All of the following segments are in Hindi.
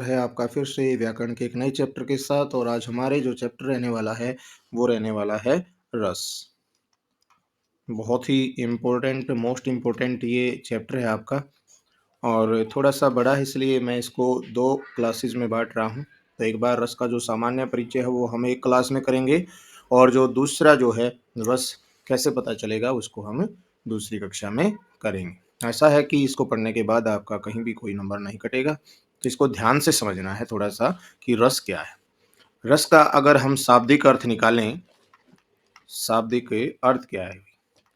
है आपका फिर से व्याकरण के एक नए चैप्टर के साथ। और आज हमारे जो चैप्टर रहने वाला है वो रहने वाला है रस। बहुत ही इम्पोर्टेंट मोस्ट इम्पोर्टेंट ये चैप्टर है आपका, और थोड़ा सा बड़ा है इसलिए मैं इसको दो क्लासेस में बांट रहा हूँ। तो एक बार रस का जो सामान्य परिचय है वो हम एक क्लास में करेंगे, और जो दूसरा जो है रस कैसे पता चलेगा उसको हम दूसरी कक्षा में करेंगे। ऐसा है कि इसको पढ़ने के बाद आपका कहीं भी कोई नंबर नहीं कटेगा, तो इसको ध्यान से समझना है थोड़ा सा कि रस क्या है। रस का अगर हम शाब्दिक अर्थ निकालें, शाब्दिक अर्थ क्या है,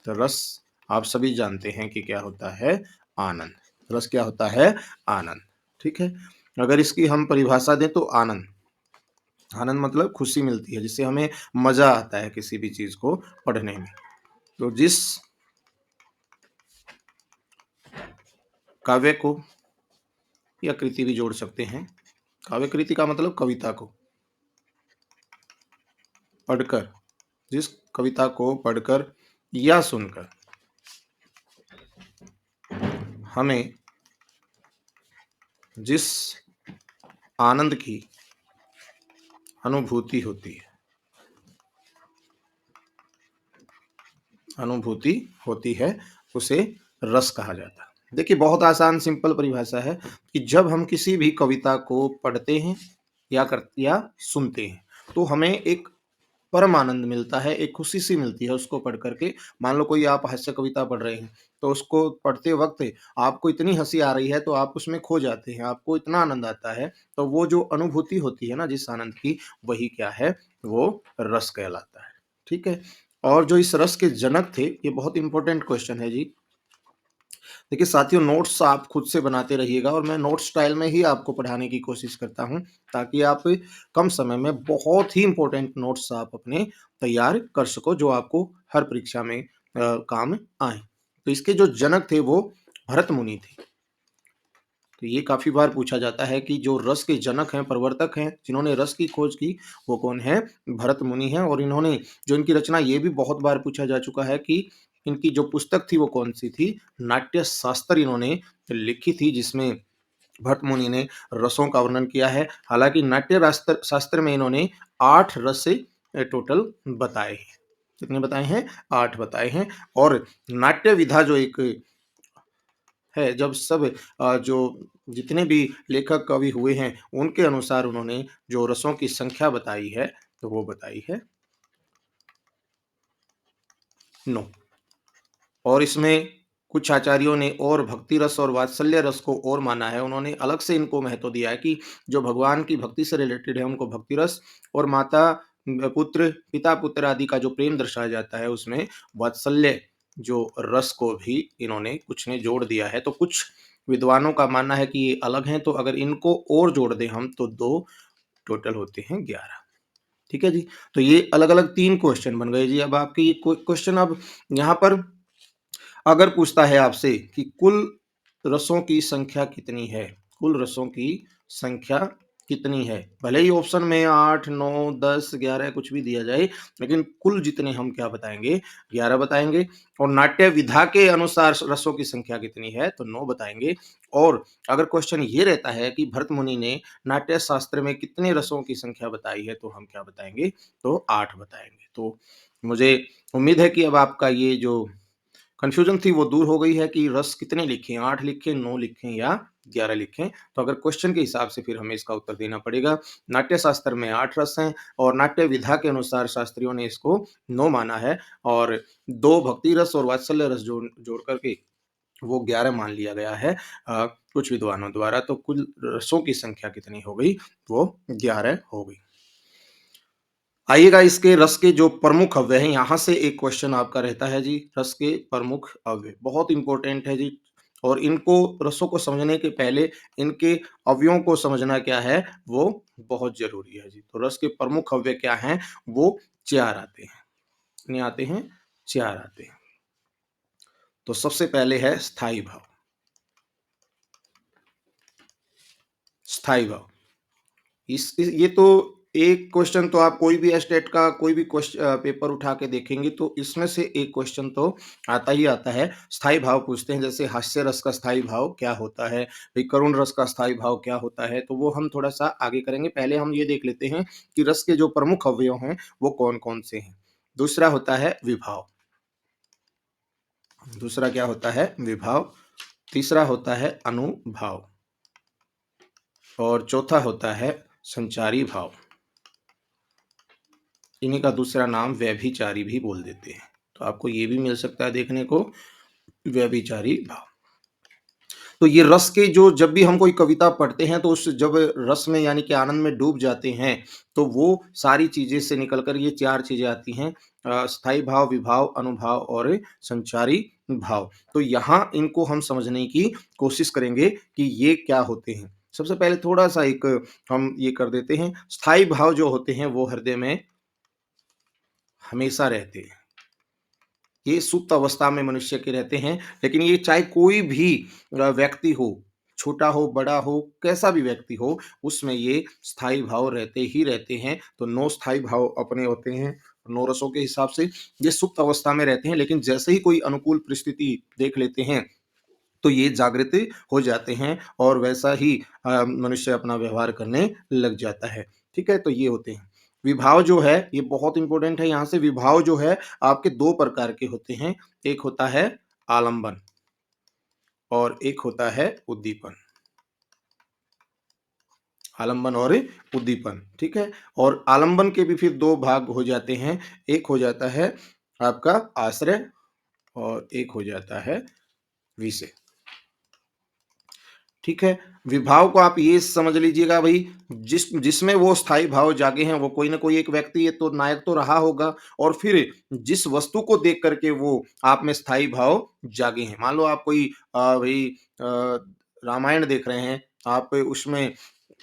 तो रस आप सभी जानते हैं कि क्या होता है, आनंद। रस क्या होता है, आनंद। ठीक है, अगर इसकी हम परिभाषा दें तो आनंद, आनंद मतलब खुशी मिलती है, जिससे हमें मजा आता है किसी भी चीज को पढ़ने में। तो जिस काव्य को या कृति भी जोड़ सकते हैं, काव्य कृति का मतलब कविता को पढ़कर, जिस कविता को पढ़कर या सुनकर हमें जिस आनंद की अनुभूति होती है, उसे रस कहा जाता है। देखिए, बहुत आसान सिंपल परिभाषा है कि जब हम किसी भी कविता को पढ़ते हैं या सुनते हैं तो हमें एक परम आनंद मिलता है, एक खुशी सी मिलती है उसको पढ़ करके। मान लो कोई आप हास्य कविता पढ़ रहे हैं, तो उसको पढ़ते वक्त आपको इतनी हंसी आ रही है तो आप उसमें खो जाते हैं, आपको इतना आनंद आता है। तो वो जो अनुभूति होती है ना जिस आनंद की, वही क्या है, वो रस कहलाता है। ठीक है, और जो इस रस के जनक थे, ये बहुत इंपॉर्टेंट क्वेश्चन है जी। देखिए साथियों, नोट्स आप खुद से बनाते रहिएगा, और मैं नोट स्टाइल में ही आपको पढ़ाने की कोशिश करता हूं, ताकि आप कम समय में बहुत ही इंपॉर्टेंट नोट्स आप अपने तैयार कर सको, जो आपको हर परीक्षा में काम आए। तो इसके जो जनक थे वो भरत मुनि थे। तो ये काफी बार पूछा जाता है कि जो रस के जनक हैं, प्रवर्तक हैं, जिन्होंने रस की खोज की, वो कौन है, भरत मुनि हैं। और इन्होंने जो इनकी रचना, ये भी बहुत बार पूछा जा चुका है कि इनकी जो पुस्तक थी वो कौन सी थी, नाट्य शास्त्र इन्होंने लिखी थी, जिसमें भरत मुनि ने रसों का वर्णन किया है। हालांकि नाट्य शास्त्र में इन्होंने 8 रस टोटल बताए हैं। कितने बताए हैं, 8 बताए हैं। और नाट्य विधा जो एक है, जब सब जो जितने भी लेखक कवि हुए हैं उनके अनुसार उन्होंने जो रसों की संख्या बताई है, तो वो बताई है 9। और इसमें कुछ आचार्यों ने और भक्ति रस और वात्सल्य रस को और माना है। उन्होंने अलग से इनको महत्व दिया है कि जो भगवान की भक्ति से रिलेटेड है उनको भक्ति रस, और माता पुत्र, पिता पुत्र आदि का जो प्रेम दर्शाया जाता है उसमें वात्सल्य जो रस को भी इन्होंने कुछ ने जोड़ दिया है। तो कुछ विद्वानों का मानना है कि ये अलग हैं, तो अगर इनको और जोड़ दें हम तो 2 टोटल होते हैं 11। ठीक है जी, तो ये अलग अलग 3 क्वेश्चन बन गए जी। अब आपके ये क्वेश्चन, अब यहाँ पर अगर पूछता है आपसे कि कुल रसों की संख्या कितनी है, कुल रसों की संख्या कितनी है, भले ही ऑप्शन में 8, 9, 10, 11 कुछ भी दिया जाए, लेकिन कुल जितने हम क्या बताएंगे, 11 बताएंगे। और नाट्य विधा के अनुसार रसों की संख्या कितनी है, तो 9 बताएंगे। और अगर क्वेश्चन ये रहता है कि भरत मुनि ने नाट्य शास्त्र में कितने रसों की संख्या बताई है, तो हम क्या बताएंगे, तो 8 बताएंगे। तो मुझे उम्मीद है कि अब आपका ये जो कन्फ्यूजन थी वो दूर हो गई है कि रस कितने लिखें, 8 लिखें, 9 लिखें या 11 लिखें। तो अगर क्वेश्चन के हिसाब से फिर हमें इसका उत्तर देना पड़ेगा। नाट्य शास्त्र में 8 रस हैं, और नाट्य विधा के अनुसार शास्त्रियों ने इसको 9 माना है, और 2 भक्ति रस और वात्सल्य रस जोड़ करके वो 11 मान लिया गया है कुछ विद्वानों द्वारा। तो कुल रसों की संख्या कितनी हो गई, वो 11 हो गई। आइएगा, इसके रस के जो प्रमुख अव्यय हैं, यहाँ से एक क्वेश्चन आपका रहता है जी। रस के प्रमुख अव्यय बहुत इंपॉर्टेंट है जी, और इनको, रसों को समझने के पहले इनके अवयवों को समझना क्या है, वो बहुत जरूरी है जी। तो रस के प्रमुख अव्यय क्या हैं, वो 4 आते हैं। कितने आते हैं, 4 आते हैं। तो सबसे पहले है स्थाई भाव। स्थाई भाव, ये तो एक क्वेश्चन तो आप कोई भी स्टेट का कोई भी पेपर उठा के देखेंगे तो इसमें से एक क्वेश्चन तो आता ही आता है। स्थायी भाव पूछते हैं, जैसे हास्य रस का स्थायी भाव क्या होता है? भई करुण रस का स्थायी भाव क्या होता है? तो वो हम थोड़ा-सा आगे करेंगे। पहले हम ये देख लेते हैं कि रस के जो प्रमुख अवयव हैं, वो कौन-कौन से हैं? दूसरा होता है विभाव। दूसरा क्या होता है? विभाव। तीसरा होता है अनुभाव और चौथा होता है संचारी भाव। इन्हीं का दूसरा नाम व्यभिचारी भी बोल देते हैं। तो आपको ये भी मिल सकता है देखने को, व्यभिचारी भाव। तो ये रस के जो जब भी हम कोई कविता पढ़ते हैं तो उस जब रस में यानी कि आनंद में डूब जाते हैं, तो वो सारी चीज़ें से निकल कर ये 4 चीज़ें आती हैं, स्थायी भाव, विभाव, अनुभाव और संचारी भाव। तो यहाँ इनको हम समझने की कोशिश करेंगे कि ये क्या होते हैं। सबसे पहले थोड़ा-सा एक हम ये कर देते हैं, स्थायी भाव जो होते हैं वो हृदय में हमेशा रहते हैं। ये सुप्त अवस्था में मनुष्य के रहते हैं, लेकिन ये चाहे कोई भी व्यक्ति हो, छोटा हो, बड़ा हो, कैसा भी व्यक्ति हो, उसमें ये स्थायी भाव रहते ही रहते हैं। तो 9 स्थायी भाव अपने होते हैं, 9 रसों के हिसाब से। ये सुप्त अवस्था में रहते हैं, लेकिन जैसे ही कोई अनुकूल परिस्थिति देख लेते हैं, तो ये जागृत हो जाते हैं और वैसा ही मनुष्य अपना व्यवहार करने लग जाता है। ठीक है? तो ये होते हैं। विभाव जो है ये बहुत इम्पोर्टेंट है, यहाँ से विभाव जो है आपके 2 प्रकार के होते हैं। एक होता है आलंबन और एक होता है उद्दीपन। आलंबन और उद्दीपन, ठीक है? और आलंबन के भी फिर 2 भाग हो जाते हैं। एक हो जाता है आपका आश्रय और एक हो जाता है विषय। ठीक है? विभाव को आप ये समझ लीजिएगा भई, जिसमें वो स्थायी भाव जागे हैं, वो कोई न कोई एक व्यक्ति ये तो नायक तो रहा होगा और फिर जिस वस्तु को देख कर के वो आप में स्थायी भाव जागे हैं। मान लो आप कोई भई रामायण देख रहे हैं, आप उसमें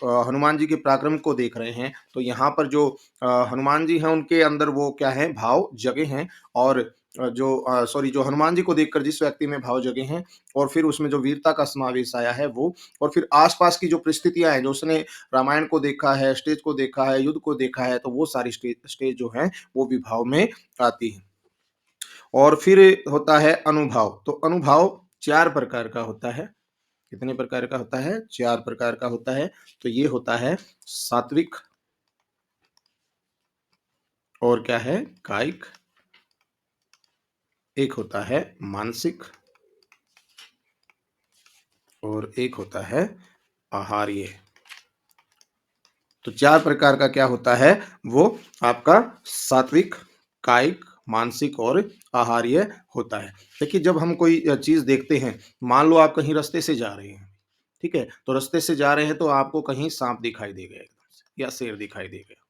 हनुमान जी के पराक्रम को देख रहे हैं, तो यहाँ पर जो हनुमान जी हैं, उनके अंदर वो क्या है, भाव जगे हैं और जो हनुमान जी को देखकर जिस व्यक्ति में भाव जगे हैं और फिर उसमें जो वीरता का समावेश आया है वो, और फिर आस-पास की जो परिस्थितियाँ हैं, जो उसने रामायण को देखा है, स्टेज को देखा है, युद्ध को देखा है, तो वो सारी स्टेज जो हैं, वो विभाव में आती हैं। और फिर होता है अनुभाव, तो अनुभाव 4 प्रकार का होता है। कितने प्रकार का होता है? 4 प्रकार का होता है। तो ये होता है सात्विक और क्या है? कायिक, एक होता है मानसिक और एक होता है आहार्य। तो 4 प्रकार का क्या होता है? वो आपका सात्विक, कायिक, मानसिक और आहार्य होता है। देखिए जब हम कोई चीज़ देखते हैं, मान लो आप कहीं रास्ते से जा रहे हैं, ठीक है? तो रास्ते से जा रहे हैं तो आपको कहीं साँप दिखाई देगा एकदम से या शेर दिखाई देगा।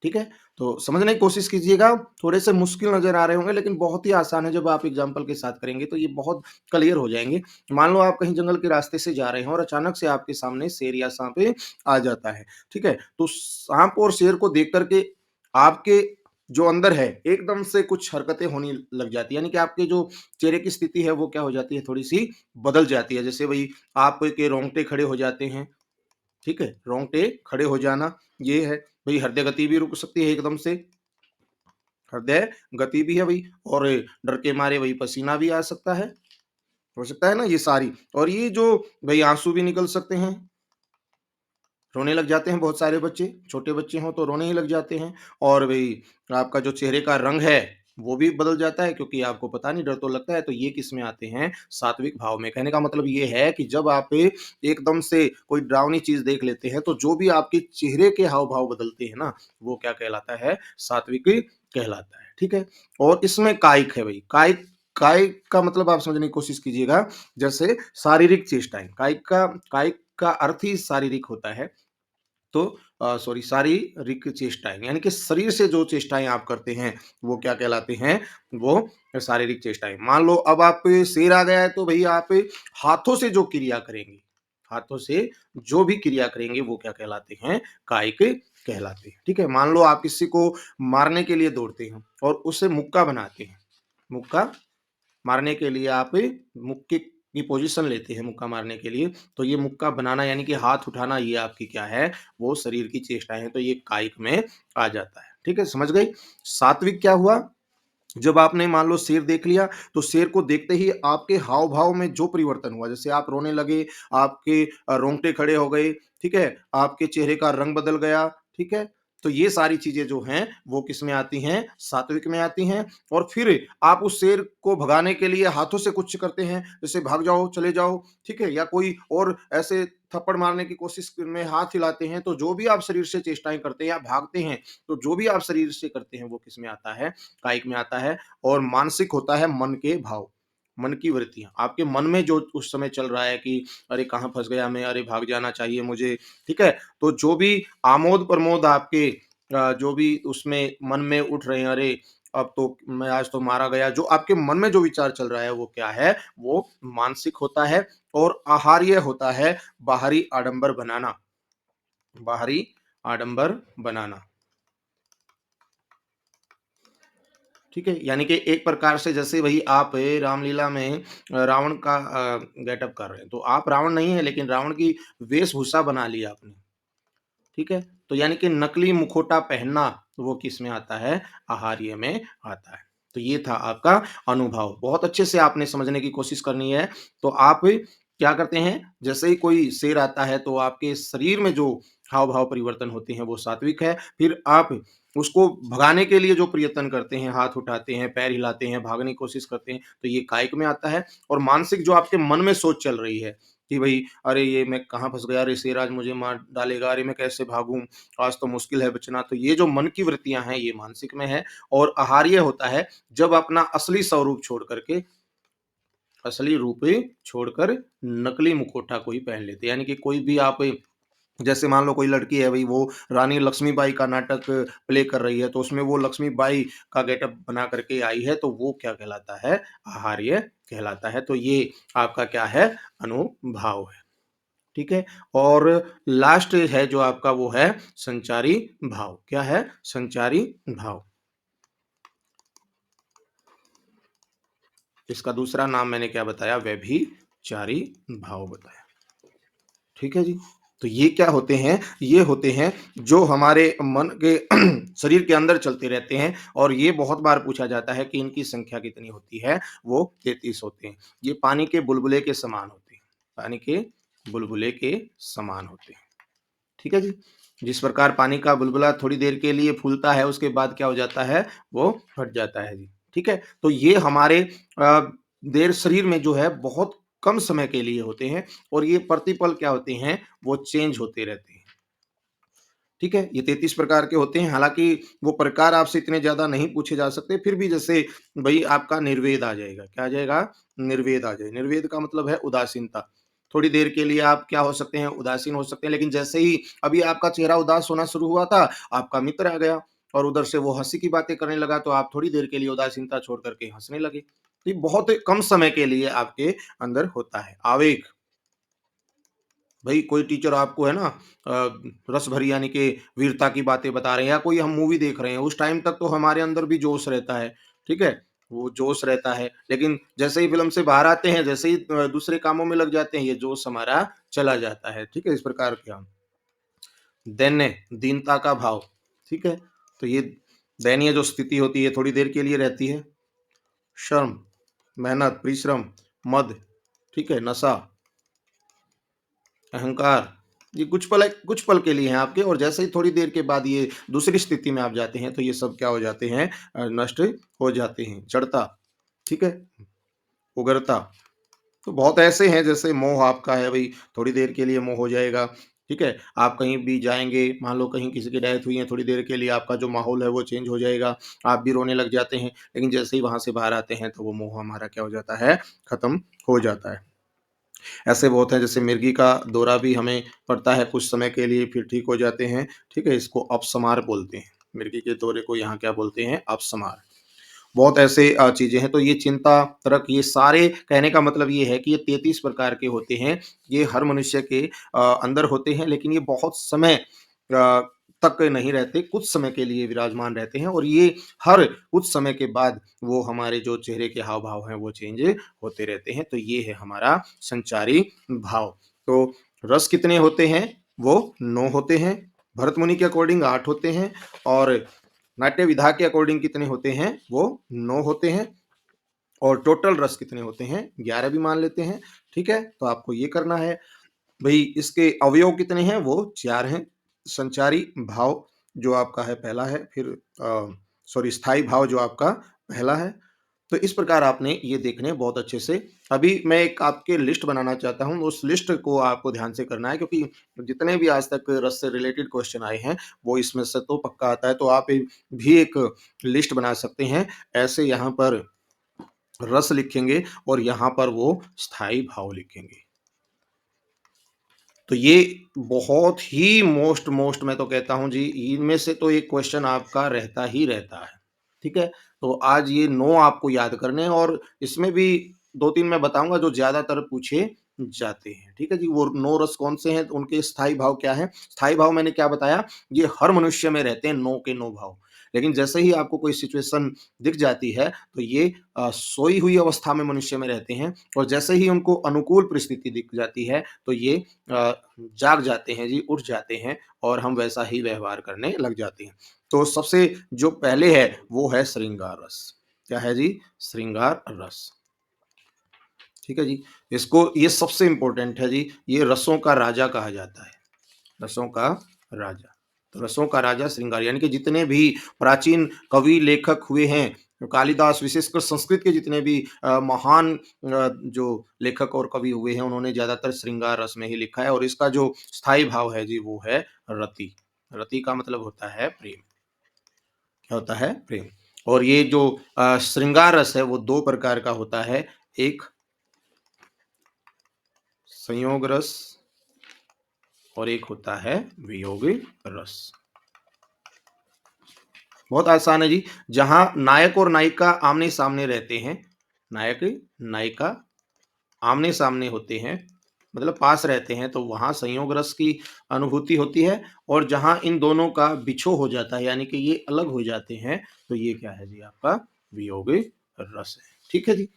ठीक है? तो समझने की कोशिश कीजिएगा, थोड़े से मुश्किल नज़र आ रहे होंगे लेकिन बहुत ही आसान है, जब आप एग्ज़ाम्पल के साथ करेंगे तो ये बहुत क्लियर हो जाएँगे। मान लो आप कहीं जंगल के रास्ते से जा रहे हैं और अचानक से आपके सामने शेर या साँप आ जाता है, ठीक है? तो साँप और शेर को देख कर के आपके जो अंदर है, एकदम से कुछ हरकतें होने लग जाती है, यानी कि आपके जो चेहरे की स्थिति है वो क्या हो जाती है, थोड़ी-सी बदल जाती है। जैसे वही आपके रोंगटे खड़े हो जाते हैं, ठीक है? रोंगटे खड़े हो जाना, ये है। भई हृदय गति भी रुक सकती है एकदम से, हृदय गति भी है भई, और डर के मारे वही पसीना भी आ सकता है, हो सकता है ना ये सारी, और ये जो भई आँसू भी निकल सकते हैं, रोने लग जाते हैं बहुत सारे बच्चे, छोटे बच्चे हों तो रोने ही लग जाते हैं, और भई आपका जो चेहरे का रंग है, वो भी बदल जाता है क्योंकि आपको पता नहीं, डर तो लगता है, तो ये किसमें आते हैं? सात्विक भाव में। कहने का मतलब ये है कि जब आप एकदम से कोई डरावनी चीज़ देख लेते हैं, तो जो भी आपके चेहरे के हाव-भाव बदलते हैं ना, वो क्या कहलाता है? सात्विक कहलाता है, ठीक है? और इसमें कायिक है भई, कायिक कायिक का मतलब आप समझने की कोशिश कीजिएगा, जैसे शारीरिक चेष्टाएँ, कायिक का अर्थ ही शारीरिक होता है। तो सॉरी, शारीरिक चेष्टाएँ, यानी कि शरीर से जो चेष्टाएँ आप करते हैं, वो क्या कहलाते हैं? वो शारीरिक चेष्टाएँ। मान लो अब आप शेर आ गया है तो भई आप हाथों से जो क्रिया करेंगे, हाथों से जो भी क्रिया करेंगे वो क्या कहलाते हैं? कायिक कहलाते हैं। ठीक है? मान लो आप किसी को मारने के लिए दौड़ते हैं और उसे मुक्का बनाते हैं। मुक्का मारने के लिए आप मुक्के ये पोज़ीशन लेते हैं मुक्का मारने के लिए, तो ये मुक्का बनाना यानी कि हाथ उठाना ये आपकी क्या है, वो शरीर की चेष्टाएँ हैं, तो ये कायिक में आ जाता है। ठीक है, समझ गई? सात्विक क्या हुआ? जब आपने मान लो शेर देख लिया, तो शेर को देखते ही आपके हाव-भाव में जो परिवर्तन हुआ, जैसे आप रोने लगे, आपके रोंगटे खड़े हो गए, ठीक है? आपके चेहरे का रंग बदल गया, ठीक है? तो ये सारी चीज़ें जो हैं, वो किसमें आती हैं? सात्विक में आती हैं और फिर आप उस शेर को भगाने के लिए हाथों से कुछ करते हैं, जैसे भाग जाओ, चले जाओ, ठीक है? या कोई और ऐसे थप्पड़ मारने की कोशिश में हाथ हिलाते हैं, तो जो भी आप शरीर से चेष्टाएँ करते हैं या भागते हैं, तो जो भी आप शरीर से करते हैं, वो किसमें आता है? कायिक में आता है और मानसिक होता है मन के भाव, मन की वृत्तियाँ। आपके मन में जो उस समय चल रहा है कि अरे कहाँ फँस गया मैं, अरे भाग जाना चाहिए मुझे, ठीक है? तो जो भी आमोद-प्रमोद आपके जो भी उसमें मन में उठ रहे हैं, अरे अब तो मैं आज तो मारा गया, जो आपके मन में जो विचार चल रहा है वो क्या है? वो मानसिक होता है और आहार्य होता है बाहरी आडंबर बनाना, बाहरी आडंबर बनाना। ठीक है? यानी कि एक प्रकार से जैसे वही आप रामलीला में रावण का गेटअप कर रहे हैं, तो आप रावण नहीं हैं लेकिन रावण की वेशभूषा बना लिया आपने, ठीक है? तो यानी कि नकली मुखौटा पहनना वो किसमें आता है? आहार्य में आता है। तो ये था आपका अनुभव। बहुत अच्छे से आपने समझने की कोशिश करनी है। तो आप क्या करते हैं, जैसे ही कोई शेर आता है तो आपके शरीर में जो हाव-भाव परिवर्तन होते हैं वो सात्विक है। फिर आप उसको भगाने के लिए जो प्रयत्न करते हैं, हाथ उठाते हैं, पैर हिलाते हैं, भागने की कोशिश करते हैं, तो ये कायिक में आता है और मानसिक जो आपके मन में सोच चल रही है कि भई अरे! ये मैं कहाँ फँस गया, अरे! शेर आज मुझे मार डालेगा, अरे! मैं कैसे भागूँ? आज तो मुश्किल है बचना। तो ये जो मन की वृत्तियाँ हैं, ये मानसिक में है और आहार्य होता है जब अपना असली रूप छोड़कर नकली मुखौटा कोई पहन लेते हैं। यानी कि कोई भी आप जैसे मान लो कोई लड़की है भई वो रानी लक्ष्मीबाई का नाटक प्ले कर रही है, तो उसमें वो लक्ष्मीबाई का गेटअप बना करके आई है, तो वो क्या कहलाता है? आहार्य कहलाता है। तो ये आपका क्या है? अनुभाव है। ठीक है? और लास्ट है जो आपका वो है संचारी भाव। क्या है? संचारी भाव। इसका दूसरा नाम मैंने क्या बताया? व्यभिचारी भाव बताया। ठीक है जी? तो ये क्या होते हैं? ये होते हैं जो हमारे मन के शरीर के अंदर चलते रहते हैं और ये बहुत बार पूछा जाता है कि इनकी संख्या कितनी होती है? वो 33 होते हैं। ये पानी के बुलबुले के समान होते हैं। पानी के बुलबुले के समान होते हैं। ठीक है जी? जिस प्रकार पानी का बुलबुला थोड़ी देर के लिए फूलता है, उसके बाद क्या हो जाता है? वो फट जाता है जी। ठीक है? तो ये हमारे अ, देर शरीर में जो है बहुत कम समय के लिए होते हैं और ये प्रतिपल क्या होते हैं? वो चेंज होते रहते हैं। ठीक है? ये 33 प्रकार के होते हैं, हालाँकि वो प्रकार आपसे इतने ज़्यादा नहीं पूछे जा सकते, फिर भी जैसे भई आपका निर्वेद आ जाएगा, क्या आ जाएगा? निर्वेद आ जाए। निर्वेद का मतलब है उदासीनता। थोड़ी देर के लिए आप क्या हो सकते हैं? उदासीन हो सकते हैं, लेकिन जैसे ही अभी आपका चेहरा उदास होना शुरू हुआ था, आपका मित्र आ गया और उधर से वो हँसी की बातें करने लगा, तो आप थोड़ी देर के लिए उदासीनता छोड़ कर के हँसने लगे। तो ये बहुत कम समय के लिए आपके अंदर होता है। आवेग भई कोई टीचर आपको है ना रस भरी यानी कि वीरता की बातें बता रहे हैं या कोई हम मूवी देख रहे हैं, उस टाइम तक तो हमारे अंदर भी जोश रहता है, ठीक है? वो जोश रहता है, लेकिन जैसे ही फ़िल्म से बाहर आते हैं, जैसे ही दूसरे कामों में लग जाते हैं, ये जोश हमारा चला जाता है, ठीक है? इस प्रकार के हम दैन्य दीनता का भाव, ठीक है? तो ये दयनीय जो स्थिति होती है, थोड़ी देर के लिए रहती है। शर्म, मेहनत, परिश्रम, मद, ठीक है? नशा अहंकार, ये कुछ पल के लिए हैं आपके और जैसे ही थोड़ी देर के बाद ये दूसरी स्थिति में आप जाते हैं, तो ये सब क्या हो जाते हैं नष्ट हो जाते हैं। जड़ता, ठीक है? उग्रता, तो बहुत ऐसे हैं जैसे मोह आपका है भई, थोड़ी देर के लिए मोह हो जाएगा, ठीक है? आप कहीं भी जाएँगे, मान लो कहीं किसी की डेथ हुई है, थोड़ी देर के लिए आपका जो माहौल है वो चेंज हो जाएगा, आप भी रोने लग जाते हैं, लेकिन जैसे ही वहाँ से बाहर आते हैं, तो वो मोह हमारा क्या हो जाता है, खत्म हो जाता है। ऐसे बहुत हैं जैसे मिर्गी का दौरा भी हमें पड़ता है कुछ समय के लिए फिर ठीक हो जाते हैं, ठीक है? इसको अपस्मार बोलते हैं। मिर्गी के दौरे को यहाँ क्या बोलते हैं? अपस्मार। बहुत ऐसे चीज़ें हैं तो ये चिंता, तर्क ये सारे कहने का मतलब ये है कि ये 33 प्रकार के होते हैं। ये हर मनुष्य के अंदर होते हैं लेकिन ये बहुत समय तक नहीं रहते, कुछ समय के लिए विराजमान रहते हैं और ये हर कुछ समय के बाद वो हमारे जो चेहरे के हाव-भाव हैं वो चेंज होते रहते हैं। तो ये है हमारा संचारी भाव। तो रस कितने होते हैं? वो 9 होते हैं। भरत मुनि के अकॉर्डिंग 8 होते हैं और नाट्य विधा के अकॉर्डिंग कितने होते हैं? वो 9 होते हैं और टोटल रस कितने होते हैं? 11 भी मान लेते हैं, ठीक है? तो आपको ये करना है। भई इसके अवयव कितने हैं? वो 4 हैं। संचारी भाव जो आपका है पहला है, फिर सॉरी स्थायी भाव जो आपका पहला है। तो इस प्रकार आपने ये देखने हैं बहुत अच्छे से। अभी मैं एक आपके लिस्ट बनाना चाहता हूँ, उस लिस्ट को आपको ध्यान से करना है क्योंकि जितने भी आज तक रस से रिलेटेड क्वेश्चन आए हैं, वो इसमें से तो पक्का आता है। तो आप भी एक लिस्ट बना सकते हैं। ऐसे यहाँ पर रस लिखेंगे और यहाँ पर वो स्थायी भाव लिखेंगे। तो ये बहुत ही मोस्ट मैं तो कहता हूँ जी, इनमें से तो एक क्वेश्चन आपका रहता ही रहता है, ठीक है? तो आज ये 9 आपको याद करने हैं और इसमें भी 2-3 मैं बताऊँगा जो ज़्यादातर पूछे जाते हैं, ठीक है जी? वो 9 रस कौन से हैं, उनके स्थायी भाव क्या हैं? स्थायी भाव मैंने क्या बताया, ये हर मनुष्य में रहते हैं 9 के 9 भाव। लेकिन जैसे ही आपको कोई सिचुएशन दिख जाती है, तो ये सोई हुई अवस्था में मनुष्य में रहते हैं और जैसे ही उनको अनुकूल परिस्थिति दिख जाती है, तो ये जाग जाते हैं जी, उठ जाते हैं और हम वैसा ही व्यवहार करने लग जाते हैं। तो सबसे जो पहले है, वो है श्रृंगार रस। क्या है जी? श्रृंगार रस। ठीक है जी? इसको ये सबसे इम्पोर्टेंट है जी, ये रसों का राजा कहा जाता है। रसों का राजा। तो रसों का राजा श्रृंगार यानी कि जितने भी प्राचीन कवि लेखक हुए हैं, कालिदास विशेषकर संस्कृत के जितने भी महान जो लेखक और कवि हुए हैं, उन्होंने ज़्यादातर श्रृंगार रस में ही लिखा है और इसका जो स्थायी भाव है जी, वो है रति। रति का मतलब होता है प्रेम। क्या होता है? प्रेम। और ये जो श्रृंगार रस है, वो 2 प्रकार का होता है। एक संयोग रस और एक होता है वियोग रस। बहुत आसान है जी। जहाँ नायक और नायिका आमने-सामने रहते हैं, नायक, नायिका आमने-सामने होते हैं, मतलब पास रहते हैं, तो वहाँ संयोग रस की अनुभूति होती है और जहाँ इन दोनों का बिछो हो जाता है, यानी कि ये अलग हो जाते हैं, तो ये क्या है जी आपका वियोग रस है। ठीक है जी?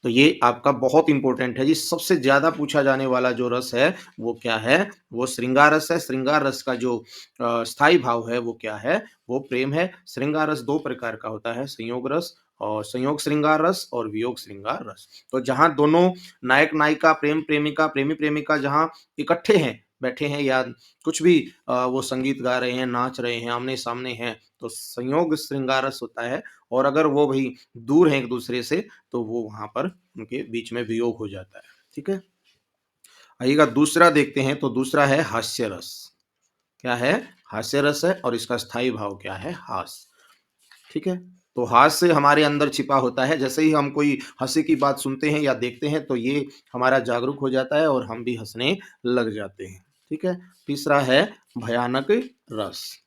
तो ये आपका बहुत इम्पोर्टेंट है जी, सबसे ज़्यादा पूछा जाने वाला जो रस है, वो क्या है? वो श्रृंगार रस है। श्रृंगार रस का जो स्थायी भाव है, वो क्या है? वो प्रेम है। श्रृंगार रस 2 प्रकार का होता है, संयोग रस और संयोग श्रृंगार रस और वियोग श्रृंगार रस। तो जहाँ दोनों नायक-नायिका, प्रेम-प्रेमिका, प्रेमी-प्रेमिका जहाँ इकट्ठे हैं, बैठे हैं या कुछ भी वो संगीत गा रहे हैं, नाच रहे हैं, आमने-सामने हैं, तो संयोग श्रृंगार रस होता है और अगर वो भई दूर हैं एक-दूसरे से, तो वो वहाँ पर उनके बीच में वियोग हो जाता है, ठीक है? आइएगा दूसरा देखते हैं, तो दूसरा है हास्य रस। क्या है? हास्य रस है और इसका स्थायी भाव क्या है? हास, ठीक है? तो हास्य हमारे अंदर छिपा होता है, जैसे ही हम कोई हँसी की बात सुनते हैं या देखते हैं, तो ये हमारा जागरूक हो जाता है और हम भी हँसने लग जाते हैं, ठीक है? तीसरा है भयानक रस।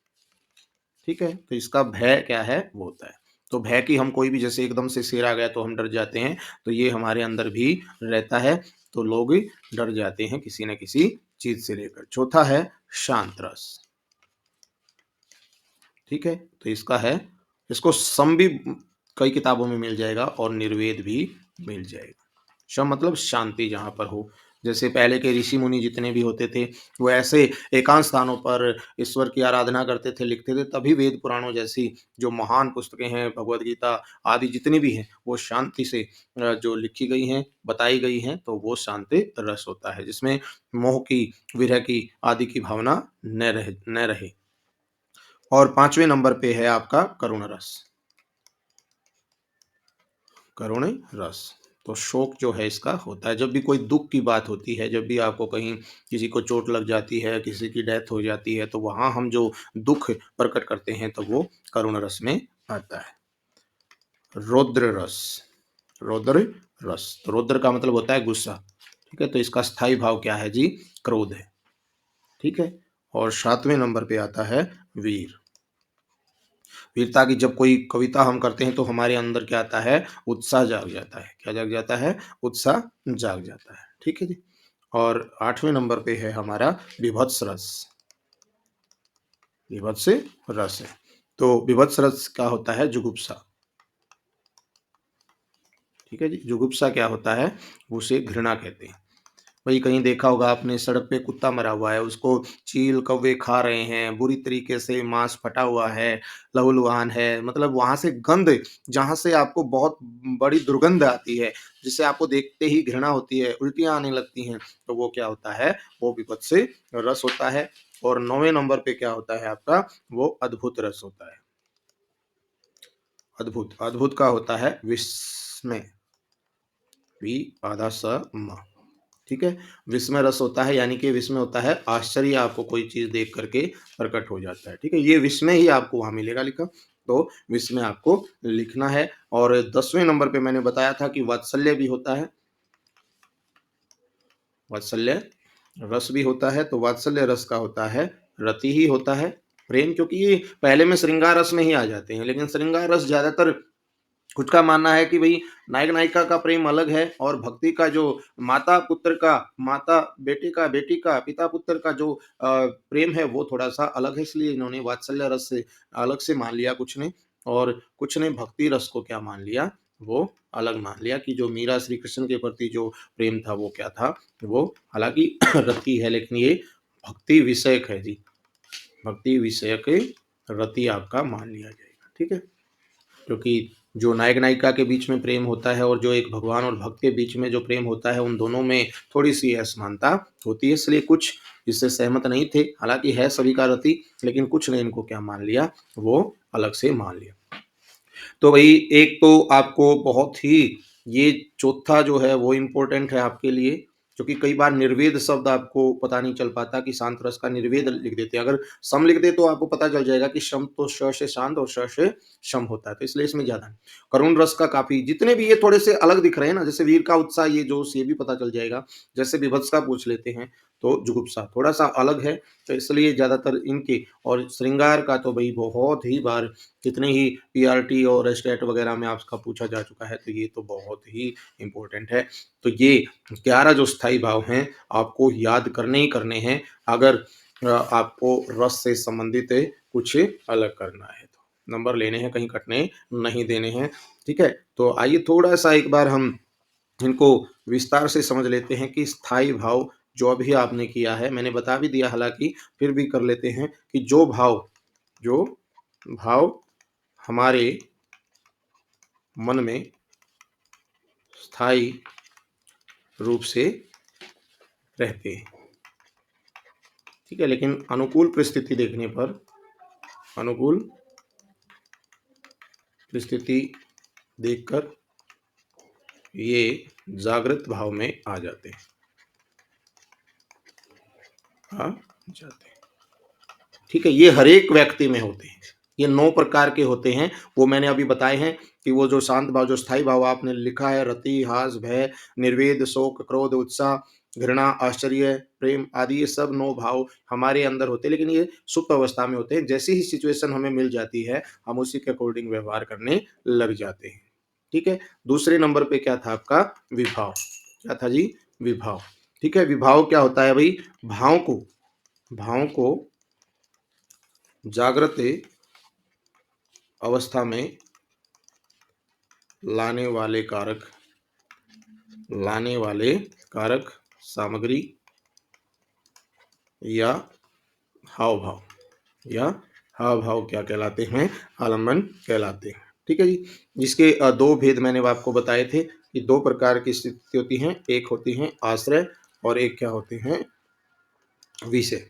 ठीक है? तो इसका भय क्या है? वो होता है। तो भय की हम कोई भी जैसे एकदम से शेर आ गया तो हम डर जाते हैं, तो ये हमारे अंदर भी रहता है, तो लोग डर जाते हैं किसी न किसी चीज़ से लेकर। चौथा है शांत रस, ठीक है? तो इसका है इसको सम भी कई किताबों में मिल जाएगा और निर्वेद भी मिल जाएगा। शम मतलब शांति जहाँ पर हो। जैसे पहले के ऋषि-मुनि जितने भी होते थे, वो ऐसे एकांत स्थानों पर ईश्वर की आराधना करते थे, लिखते थे, तभी वेद पुराणों जैसी जो महान पुस्तकें हैं, भगवद गीता आदि जितनी भी हैं, वो शांति से जो लिखी गई हैं, बताई गई हैं, तो वो शांति रस होता है, जिसमें मोह की, विरह की आदि की भावना न रहे। और 5वें नंबर पे है आपका करुण रस। करुण रस। तो शोक जो है इसका होता है, जब भी कोई दुःख की बात होती है, जब भी आपको कहीं किसी को चोट लग जाती है, किसी की डेथ हो जाती है, तो वहाँ हम जो दुःख प्रकट करते हैं, तो वो करुण रस में आता है। रौद्र रस, रौद्र रस, तो रौद्र का मतलब होता है गुस्सा, ठीक है? तो इसका स्थायी भाव क्या है जी? क्रोध है, ठीक है? और 7वें नंबर पे आता है वीर। वीरता की जब कोई कविता हम करते हैं तो हमारे अंदर क्या आता है? उत्साह जाग जाता है। क्या जाग जाता है? उत्साह जाग जाता है। ठीक है जी? और 8वें नंबर पे है हमारा विभत्स रस। विभत्स रस है। तो विभत्स रस क्या होता है? जुगुप्सा। ठीक है जी, जुगुप्सा क्या होता है? उसे घृणा कहते हैं। वही कहीं देखा होगा आपने, सड़क पे कुत्ता मरा हुआ है, उसको चील कौवे खा रहे हैं, बुरी तरीके से मांस फटा हुआ है, लहूलुहान है, मतलब वहाँ से गंध, जहाँ से आपको बहुत बड़ी दुर्गंध आती है, जिससे आपको देखते ही घृणा होती है, उल्टियाँ आने लगती हैं, तो वो क्या होता है? वो विभत्स रस होता है। और 9वें नंबर पे क्या होता है आपका? वो अद्भुत रस होता है। अद्भुत, अद्भुत का होता है विस्मय, वि आधा स म। ठीक है? विस्मय रस होता है, यानी कि विस्मय होता है आश्चर्य, आपको कोई चीज़ देख कर के प्रकट हो जाता है। ठीक है? ये विस्मय ही आपको वहाँ मिलेगा लिखा, तो विस्मय आपको लिखना है। और 10वें नंबर पे मैंने बताया था कि वात्सल्य भी होता है, वात्सल्य रस भी होता है, तो वात्सल्य रस का होता है रति ही होता है, प्रेम, क्योंकि ये पहले में श्रृंगार रस में ही आ जाते हैं, लेकिन श्रृंगार रस ज़्यादातर कुछ का मानना है कि भाई नायक नायिका का प्रेम अलग है, और भक्ति का जो माता पुत्र का, माता बेटे का, बेटी का, पिता पुत्र का जो प्रेम है वो थोड़ा सा अलग है, इसलिए इन्होंने वात्सल्य रस से अलग से मान लिया कुछ ने, और कुछ ने भक्ति रस को क्या मान लिया? वो अलग मान लिया कि जो मीरा श्री कृष्ण के प्रति जो प्रेम था वो क्या था? वो हालांकि रति है, लेकिन ये भक्ति विषयक है जी, भक्ति विषयक रति आपका मान लिया जाएगा। ठीक है? क्योंकि जो नायक नायिका के बीच में प्रेम होता है और जो एक भगवान और भक्त के बीच में जो प्रेम होता है, उन दोनों में थोड़ी-सी असमानता होती है, इसलिए कुछ इससे सहमत नहीं थे। हालाँकि है सभी का रति, लेकिन कुछ ने इनको क्या मान लिया? वो अलग से मान लिया। तो भई एक तो आपको बहुत ही, ये चौथा जो है वो इम्पोर्टेंट है आपके लिए, क्योंकि कई बार निर्वेद शब्द आपको पता नहीं चल पाता कि शांत रस का निर्वेद लिख देते हैं। अगर सम लिख दें तो आपको पता चल जाएगा कि शम तो श से शांत और श से शम होता है, तो इसलिए इसमें ज़्यादा नहीं। करुण रस का काफ़ी, जितने भी ये थोड़े से अलग दिख रहे हैं ना, जैसे वीर का उत्साह, ये जोश, ये भी पता चल जाएगा। जैसे विभत्स का पूछ लेते हैं, तो जुगुप्सा थोड़ा-सा अलग है, तो इसलिए ज़्यादातर इनके, और श्रृंगार का तो भई बहुत ही बार कितने ही पीआरटी और स्टेट वगैरह में आपका पूछा जा चुका है, तो ये तो बहुत ही इम्पोर्टेंट है। तो ये 11 जो स्थायी भाव हैं, आपको याद करने ही करने हैं, अगर आपको रस से संबंधित कुछ अलग करना है तो। नंबर लेने हैं, कहीं कटने नहीं देने हैं। ठीक है? तो आइए थोड़ा-सा एक बार हम इनको विस्तार से समझ लेते हैं कि स्थायी भाव जो अभी आपने किया है, मैंने बता भी दिया हालाँकि, फिर भी कर लेते हैं कि जो भाव हमारे मन में स्थायी रूप से रहते हैं। ठीक है? लेकिन अनुकूल परिस्थिति देखने पर, अनुकूल परिस्थिति देखकर ये जागृत भाव में आ जाते हैं, आ जाते हैं। ठीक है? ये हर एक व्यक्ति में होते हैं। ये 9 प्रकार के होते हैं, वो मैंने अभी बताए हैं कि वो जो शांत भाव, जो स्थायी भाव आपने लिखा है, रति, हास, भय, निर्वेद, शोक, क्रोध, उत्साह, घृणा, आश्चर्य, प्रेम आदि, ये सब 9 भाव हमारे अंदर होते हैं, लेकिन ये सुप्त अवस्था में होते हैं। जैसे ही सिचुएशन हमें मिल जाती है, हम उसी के अकॉर्डिंग व्यवहार करने लग जाते हैं। ठीक है? दूसरे नंबर पे क्या था आपका? विभाव। क्या था जी? विभाव। ठीक है? विभाव क्या होता है भई? भावों को जागृत अवस्था में लाने वाले कारक, सामग्री या हाव भाव, या हाव भाव क्या कहलाते हैं? आलम्बन कहलाते हैं। ठीक है जी? जिसके 2 भेद मैंने आपको बताए थे कि 2 प्रकार की स्थिति होती हैं, एक होती हैं आश्रय और एक क्या होते हैं? विषय।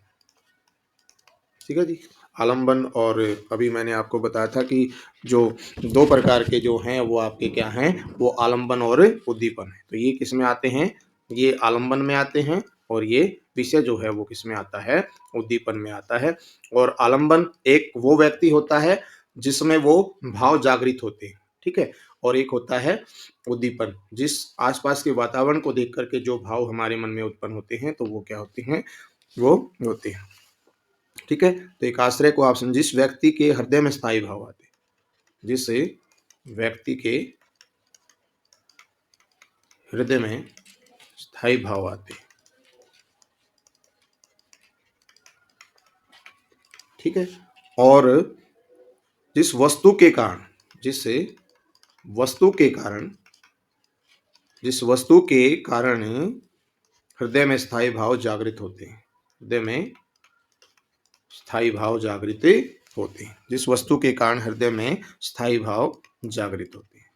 ठीक है जी? आलम्बन, और अभी मैंने आपको बताया था कि जो 2 प्रकार के जो हैं वो आपके क्या हैं? वो आलम्बन और उद्दीपन हैं। तो ये किस में आते हैं? ये आलम्बन में आते हैं, और ये विषय जो है वो किस में आता है? उद्दीपन में आता है। और आलम्बन एक वो व्यक्ति होता है जिसमें वो भाव जागृत होते हैं। ठीक है? और एक होता है उद्दीपन, जिस आस-पास के वातावरण को देख कर के जो भाव हमारे मन में उत्पन्न होते हैं, तो वो क्या होते हैं? वो होते हैं। ठीक है? तो एक आश्रय को आप जिस व्यक्ति के हृदय में स्थायी भाव आते हैं, जिस व्यक्ति के हृदय में स्थायी भाव आते हैं, ठीक है? और जिस वस्तु के कारण जिस वस्तु के कारण जिस वस्तु के कारण हृदय में स्थायी भाव जागृत होते हैं। हृदय में स्थायी भाव जागृत होते हैं। जिस वस्तु के कारण हृदय में स्थायी भाव जागृत होते हैं।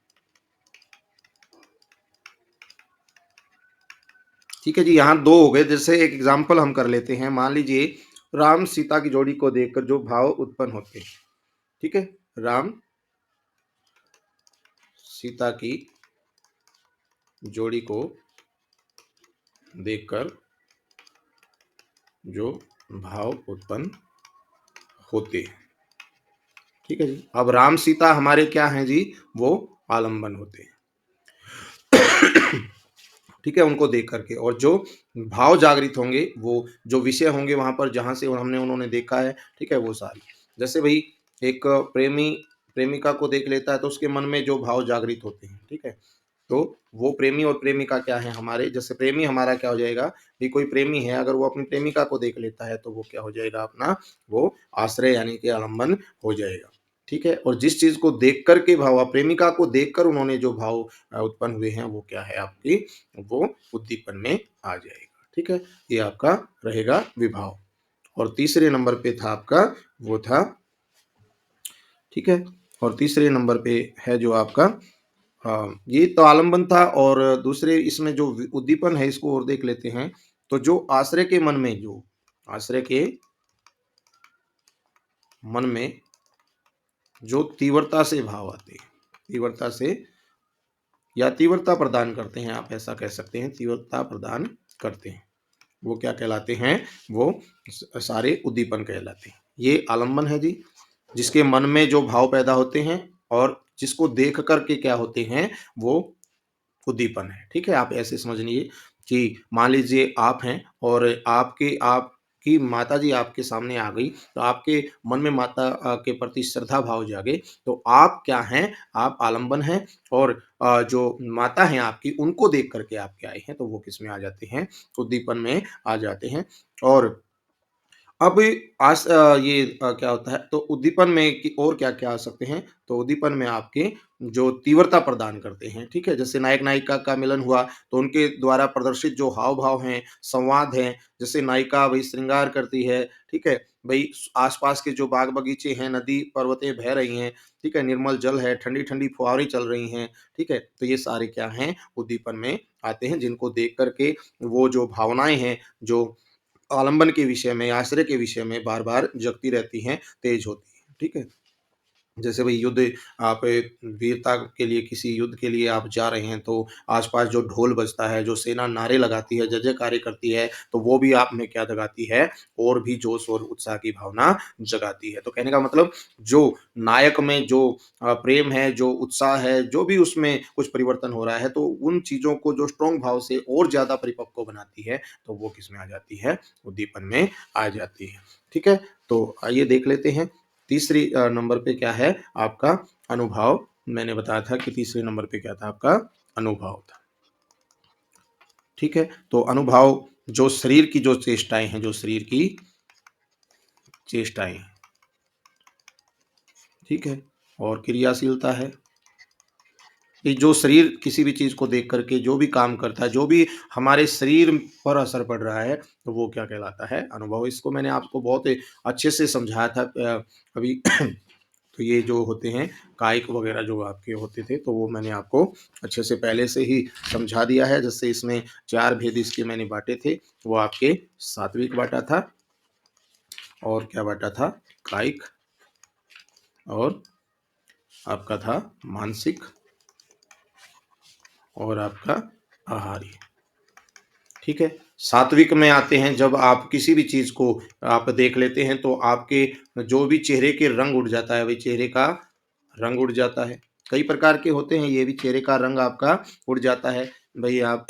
ठीक है जी, यहाँ दो हो गए। जैसे एक एग्जाम्पल हम कर लेते हैं। मान लीजिए राम सीता की जोड़ी को देखकर जो भाव उत्पन्न होते हैं। ठीक है, राम सीता की जोड़ी को देखकर जो भाव उत्पन्न होते हैं। ठीक है जी, अब राम सीता हमारे क्या हैं जी, वो आलम्बन होते हैं। ठीक है, उनको देख करके और जो भाव जागृत होंगे, वो जो विषय होंगे वहां पर जहां से उन्होंने देखा है, ठीक है, वो सारी। जैसे भाई एक प्रेमी प्रेमिका को देख लेता है तो उसके मन में जो भाव जागृत होते हैं, ठीक है, तो वो प्रेमी और प्रेमिका क्या है हमारे, जैसे प्रेमी हमारा क्या हो जाएगा कि कोई प्रेमी है, अगर वो अपनी प्रेमिका को देख लेता है तो वो क्या हो जाएगा, अपना वो आश्रय यानी कि आलम्बन हो जाएगा। ठीक है, और जिस चीज को देख कर के भाव, प्रेमिका को देखकर उन्होंने जो भाव उत्पन्न हुए हैं, वो क्या है आपकी, वो उद्दीपन में आ जाएगा। ठीक है, ये आपका रहेगा विभाव। और तीसरे नंबर पे था आपका, वो था, ठीक है, और तीसरे नंबर पे है जो आपका, हाँ, ये तो आलम्बन था। और दूसरे इसमें जो उद्दीपन है, इसको और देख लेते हैं। तो जो आश्रय के मन में, जो आश्रय के मन में जो तीव्रता से भाव आते हैं, तीव्रता से या तीव्रता प्रदान करते हैं, आप ऐसा कह सकते हैं, तीव्रता प्रदान करते हैं, वो क्या कहलाते हैं, वो सारे उद्दीपन कहलाते हैं। ये आलम्बन है जी, जिसके मन में जो भाव पैदा होते हैं और जिसको देख करके क्या होते हैं, वो उद्दीपन है। ठीक है, आप ऐसे समझ लीजिए कि मान लीजिए आप हैं और आपकी माताजी आपके सामने आ गई, तो आपके मन में माता के प्रति श्रद्धा भाव जागे, तो आप क्या हैं, आप आलम्बन हैं। और जो माता हैं आपकी, उनको देख करके आप क्या आए हैं, तो वो किस में आ जाते हैं, उद्दीपन में आ जाते हैं। और अब ये क्या होता है, तो उद्दीपन में कि और क्या-क्या आ सकते हैं, तो उद्दीपन में आपके जो तीव्रता प्रदान करते हैं, ठीक है? जैसे नायक-नायिका का मिलन हुआ, तो उनके द्वारा प्रदर्शित जो हाव-भाव हैं, संवाद हैं, जैसे नायिका भई श्रृंगार करती है, ठीक है? भई आस-पास के जो बाग-बगीचे हैं, नदी, पर्वतें बह रही हैं, ठीक है? निर्मल जल है, ठंडी-ठंडी फुहारें चल रही हैं, ठीक है? तो ये सारे क्या हैं, उद्दीपन में आते हैं, जिनको देख कर के वो जो भावनाएँ हैं, जो आलंबन के विषय में, आश्रय के विषय में बार-बार जगती रहती हैं, तेज होती हैं, ठीक है? जैसे भई युद्ध, आप वीरता के लिए, किसी युद्ध के लिए आप जा रहे हैं, तो आस-पास जो ढोल बजता है, जो सेना नारे लगाती है, जय-जयकारे करती है, तो वो भी आप में क्या जगाती है, और भी जोश और उत्साह की भावना जगाती है। तो कहने का मतलब, जो नायक में जो प्रेम है, जो उत्साह है, जो भी उसमें कुछ परिवर्तन हो रहा है, तो उन चीज़ों को जो स्ट्रॉन्ग भाव से और ज़्यादा परिपक्व बनाती है, तो वो किसमें आ जाती है, उद्दीपन में आ जाती है। ठीक है? तो आइए देख लेते हैं। तीसरी नंबर पे क्या है आपका, अनुभव। मैंने बताया था कि तीसरे नंबर पे क्या था आपका, अनुभव था। ठीक है, तो अनुभव जो शरीर की जो चेष्टाएं हैं, जो शरीर की चेष्टाएं, ठीक है, और क्रियाशीलता है, कि जो शरीर किसी भी चीज को देख करके जो भी काम करता है, जो भी हमारे शरीर पर असर पड़ रहा है, तो वो क्या कहलाता है, अनुभव। इसको मैंने आपको बहुत अच्छे से समझाया था अभी। तो ये जो होते हैं कायिक वगैरह जो आपके होते थे, तो वो मैंने आपको अच्छे से पहले से ही समझा दिया है। जैसे इसमें 4 भेद इसके मैंने बाँटे थे, वो आपके सात्विक बाँटा था, और क्या बाँटा था, कायिक, और आपका था मानसिक, और आपका आहारी। ठीक है? सात्विक में आते हैं, जब आप किसी भी चीज़ को आप देख लेते हैं, तो आपके जो भी चेहरे के रंग उड़ जाता है, वही चेहरे का रंग उड़ जाता है। कई प्रकार के होते हैं, ये भी चेहरे का रंग आपका उड़ जाता है। भई आप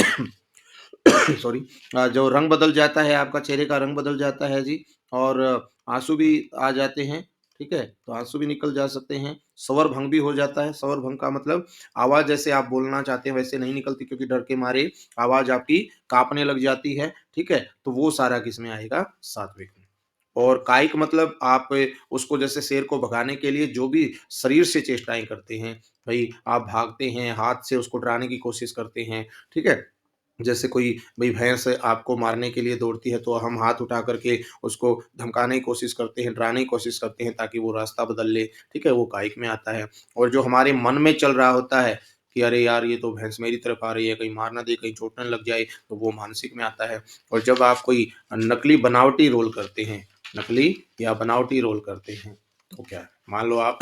सॉरी, जो रंग बदल जाता है, आपका चेहरे का रंग बदल जाता है जी। और आँसू भी आ जाते हैं, ठीक है? तो आँसू भी निकल जा सकते हैं। स्वर भंग भी हो जाता है। स्वर भंग का मतलब, आवाज़ जैसे आप बोलना चाहते हैं वैसे नहीं निकलती, क्योंकि डर के मारे आवाज़ आपकी काँपने लग जाती है, ठीक है? तो वो सारा किसमें आएगा, सात्विक में। और कायिक मतलब आप उसको जैसे शेर को भगाने के लिए जो भी शरीर से चेष्टाएँ करते हैं, भई आप भागते हैं, हाथ से उसको डराने की कोशिश करते हैं, ठीक है? जैसे कोई भई भैंस आपको मारने के लिए दौड़ती है, तो हम हाथ उठा कर के उसको धमकाने की कोशिश करते हैं, डराने की कोशिश करते हैं ताकि वो रास्ता बदल ले, ठीक है? वो कायिक में आता है। और जो हमारे मन में चल रहा होता है कि अरे यार! ये तो भैंस मेरी तरफ आ रही है, कहीं मार ना दे, कहीं चोट ना लग जाए, तो वो मानसिक में आता है। और जब आप कोई नकली बनावटी रोल करते हैं, नकली या बनावटी रोल करते हैं, तो क्या है? मान लो आप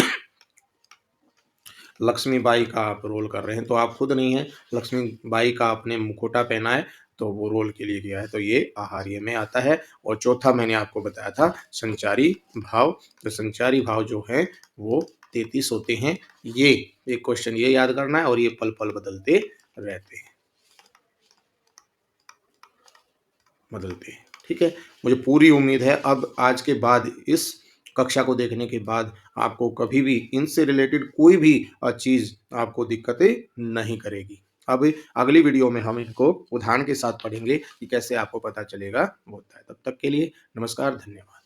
लक्ष्मीबाई का आप रोल कर रहे हैं, तो आप खुद नहीं हैं, लक्ष्मीबाई का आपने मुखौटा पहना है, तो वो रोल के लिए किया है, तो ये आहार्य में आता है। और चौथा मैंने आपको बताया था संचारी भाव, तो संचारी भाव जो हैं वो 33 होते हैं। ये एक क्वेश्चन ये याद करना है और ये पल-पल रहते हैं बदलते हैं, ठीक है? मुझे पूरी उम्मीद है अब आज के बाद इस कक्षा को देखने के बाद आपको कभी भी इनसे रिलेटेड कोई भी चीज़ आपको दिक्कतें नहीं करेगी। अब अगली वीडियो में हम इनको उदाहरण के साथ पढ़ेंगे कि कैसे आपको पता चलेगा वो होता है। तब तक के लिए नमस्कार, धन्यवाद।